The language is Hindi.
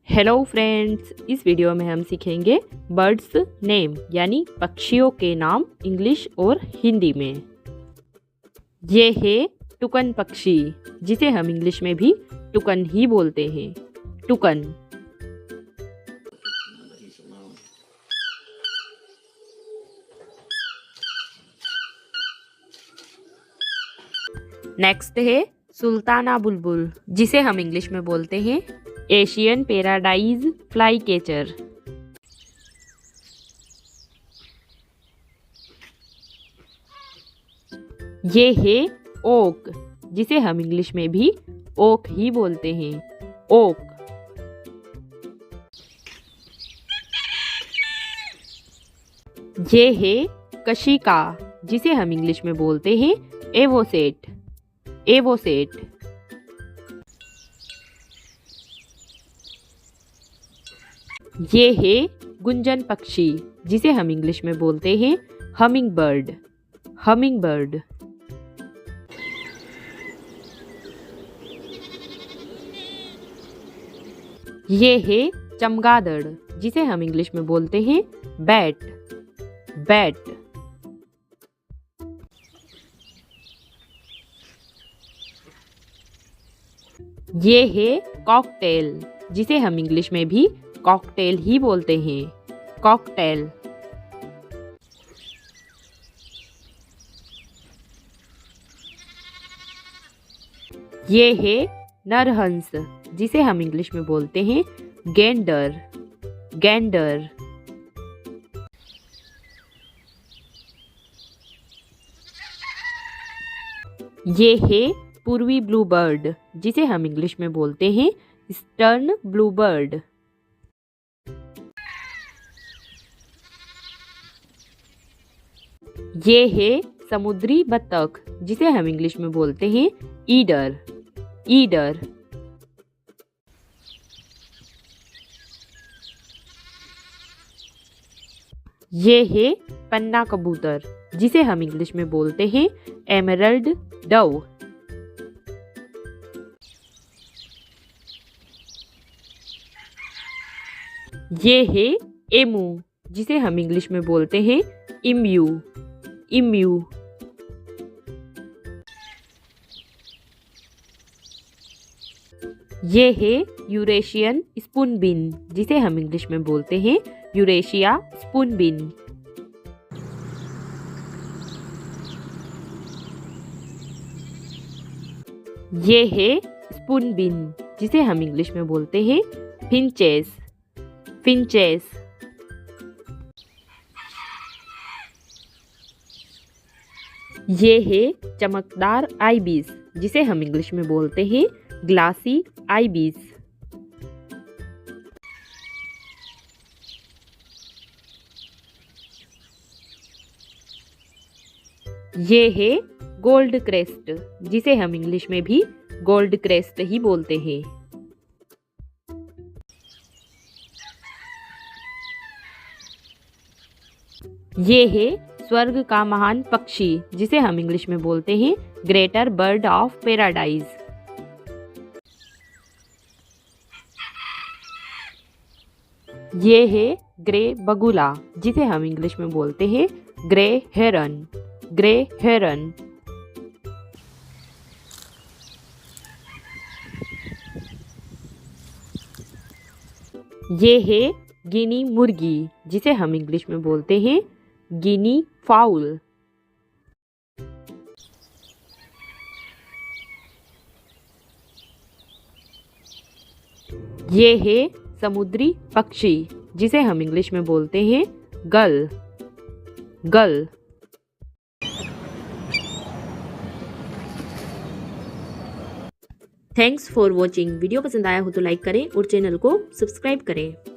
हेलो फ्रेंड्स, इस वीडियो में हम सीखेंगे बर्ड्स नेम यानी पक्षियों के नाम इंग्लिश और हिंदी में। ये है टुकन पक्षी, जिसे हम इंग्लिश में भी टुकन ही बोलते हैं। टुकन। नेक्स्ट है सुल्ताना बुलबुल, जिसे हम इंग्लिश में बोलते हैं एशियन पैराडाइज फ्लाई कैचर। ये है ओक, जिसे हम इंग्लिश में भी ओक ही बोलते हैं। ओक। ये है कशिका, जिसे हम इंग्लिश में बोलते हैं एवोसेट। एवोसेट। ये है गुंजन पक्षी, जिसे हम इंग्लिश में बोलते हैं हमिंग बर्ड। Humming bird. ये है चमगादड़, जिसे हम इंग्लिश में बोलते हैं बैट। बैट। ये है कॉकटेल, जिसे हम इंग्लिश में भी कॉकटेल ही बोलते हैं। कॉकटेल। ये है नरहंस, जिसे हम इंग्लिश में बोलते हैं गैंडर। गैंडर। ये है पूर्वी ब्लू बर्ड, जिसे हम इंग्लिश में बोलते हैं ईस्टर्न ब्लू बर्ड। ये है समुद्री बतख, जिसे हम इंग्लिश में बोलते हैं ईडर। ईडर। ये है पन्ना कबूतर, जिसे हम इंग्लिश में बोलते हैं एमरल्ड डव। ये है एमू, जिसे हम इंग्लिश में बोलते हैं इम्यू। इम्यू। ये है यूरेशियन स्पूनबिन, जिसे हम इंग्लिश में बोलते हैं यूरेशिया स्पूनबिन। ये है स्पूनबिन, जिसे हम इंग्लिश में बोलते हैं फिंचेस। फिंचेस। ये है चमकदार आइबिस, जिसे हम इंग्लिश में बोलते हैं ग्लासी आइबिस। ये है गोल्ड क्रेस्ट, जिसे हम इंग्लिश में भी गोल्ड क्रेस्ट ही बोलते हैं। ये है स्वर्ग का महान पक्षी, जिसे हम इंग्लिश में बोलते हैं ग्रेटर बर्ड ऑफ पैराडाइज। ये है ग्रे बगुला, जिसे हम इंग्लिश में बोलते हैं ग्रे हेरन। ग्रे हेरन। ये है गिनी मुर्गी, जिसे हम इंग्लिश में बोलते हैं गिनी फाउल। ये है समुद्री पक्षी, जिसे हम इंग्लिश में बोलते हैं गल। गल। Thanks for watching. वीडियो पसंद आया हो तो लाइक करें और चैनल को सब्सक्राइब करें।